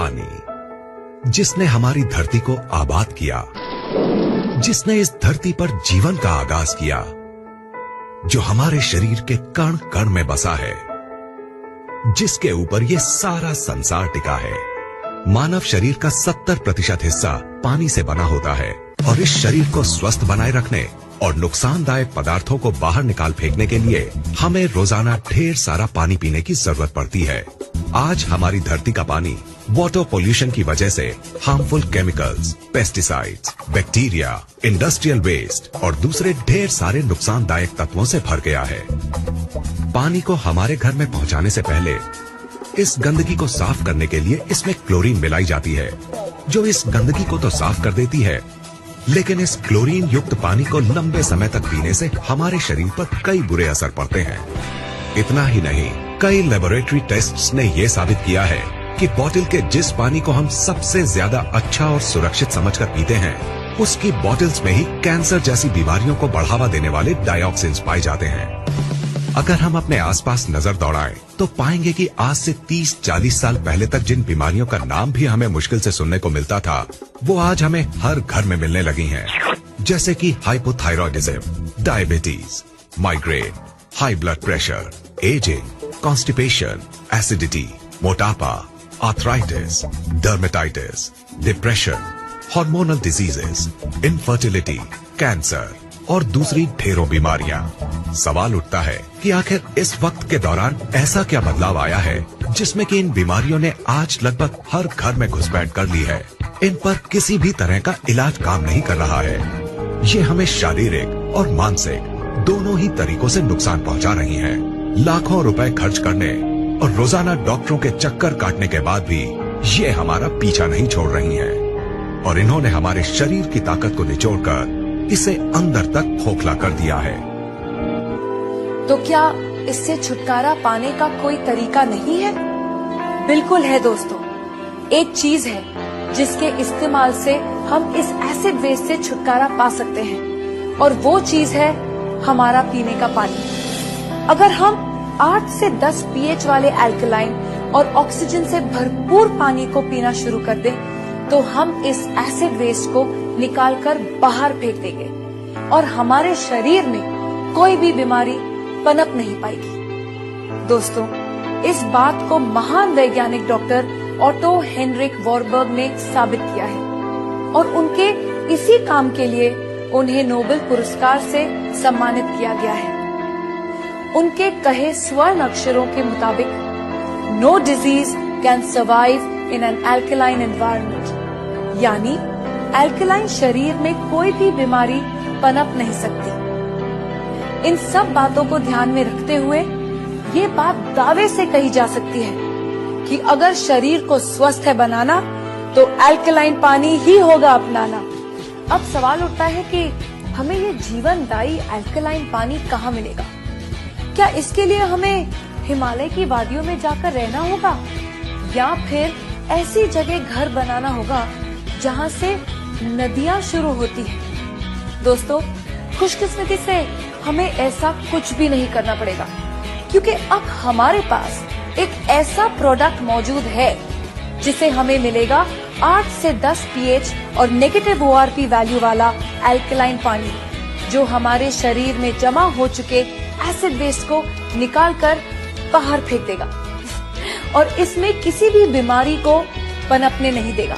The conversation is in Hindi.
पानी, जिसने हमारी धरती को आबाद किया, जिसने इस धरती पर जीवन का आगाज किया, जो हमारे शरीर के कण कण में बसा है, जिसके ऊपर ये सारा संसार टिका है। मानव शरीर का 70% हिस्सा पानी से बना होता है और इस शरीर को स्वस्थ बनाए रखने और नुकसानदायक पदार्थों को बाहर निकाल फेंकने के लिए हमें रोजाना ढेर सारा पानी पीने की जरूरत पड़ती है। आज हमारी धरती का पानी वाटर पोल्यूशन की वजह से harmful chemicals, pesticides, bacteria, industrial waste और दूसरे ढेर सारे नुकसानदायक तत्वों से भर गया है। पानी को हमारे घर में पहुंचाने से पहले इस गंदगी को साफ करने के लिए इसमें क्लोरीन मिलाई जाती है, जो इस गंदगी को तो साफ कर देती है, लेकिन इस क्लोरीन युक्त पानी को लंबे समय तक पीने से हमारे शरीर पर कई बुरे असर पड़ते हैं। इतना ही नहीं, कई लेबोरेटरी टेस्ट्स ने यह साबित किया है कि बॉटल के जिस पानी को हम सबसे ज्यादा अच्छा और सुरक्षित समझकर पीते हैं, उसकी बॉटल्स में ही कैंसर जैसी बीमारियों को बढ़ावा देने वाले डाइऑक्सिन्स पाए जाते हैं। अगर हम अपने आसपास नजर दौड़ाएं तो पाएंगे कि आज से 30-40 साल पहले तक जिन बीमारियों का नाम भी हमें मुश्किल से सुनने को मिलता था, वो आज हमें हर घर में मिलने लगी हैं। जैसे कि hypothyroidism, diabetes, migraine, high blood pressure, ageing, constipation, acidity, मोटापा, arthritis, dermatitis, depression, hormonal diseases, infertility, cancer और दूसरी ढेरों बीमारियां। सवाल उठता है कि आखिर इस वक्त के दौरान ऐसा क्या बदलाव आया है जिसमें कि इन बीमारियों ने आज लगभग हर घर में घुसपैठ कर ली है। इन पर किसी भी तरह का इलाज काम नहीं कर रहा है। ये हमें शारीरिक और मानसिक दोनों ही तरीकों से नुकसान पहुंचा रही हैं। लाखों रुपए खर्च करने और रोजाना डॉक्टरों के चक्कर काटने के बाद भी ये हमारा पीछा नहीं छोड़ रही हैं और इन्होंने हमारे शरीर की ताकत को निचोड़कर इसे अंदर तक खोखला कर दिया है। तो क्या इससे छुटकारा पाने का कोई तरीका नहीं है? बिल्कुल है दोस्तों। एक चीज है जिसके इस्तेमाल से हम इस एसिड वेस्ट से छुटकारा पा सकते हैं और वो चीज है हमारा पीने का पानी। अगर हम 8 से 10 pH वाले अल्कलाइन और ऑक्सीजन से भरपूर पानी को पीना शुरू कर दें, तो हम इस एसिड वेस्ट को निकालकर बाहर फेंक देंगे और हमारे शरीर में कोई भी बीमारी पनप नहीं पाएगी। दोस्तों, इस बात को महान वैज्ञानिक डॉक्टर ऑटो हेनरिक वॉरबर्ग ने साबित किया है और उनके इसी काम के लिए उन्हें नोबेल पुरस्कार से सम्मानित किया गया है। उनके कहे स्वर्ण अक्षरों के मुताबिक, no disease can survive in an alkaline environment, यानी अल्कलाइन शरीर में कोई भी बीमारी पनप नहीं सकती। इन सब बातों को ध्यान में रखते हुए ये बात दावे से कही जा सकती है कि अगर शरीर को स्वस्थ है बनाना, तो अल्कलाइन पानी ही होगा अपनाना। अब सवाल उठता है कि हमें ये जीवनदायी अल्कलाइन पानी कहाँ मिलेगा? क्या इसके लिए हमें हिमालय की वादियों में जाकर रहना होगा या फिर ऐसी जगह घर बनाना होगा जहाँ से नदियाँ शुरू होती हैं? दोस्तों, खुशकिस्मती से हमें ऐसा कुछ भी नहीं करना पड़ेगा, क्योंकि अब हमारे पास एक ऐसा प्रोडक्ट मौजूद है जिसे हमें मिलेगा 8 से 10 pH और नेगेटिव ORP वैल्यू वाला अल्कलाइन पानी, जो हमारे शरीर में जमा हो चुके एसिड वेस्ट को निकालकर बाहर फेंक देगा और इसमें किसी भी बीमारी को पनपने नहीं देगा।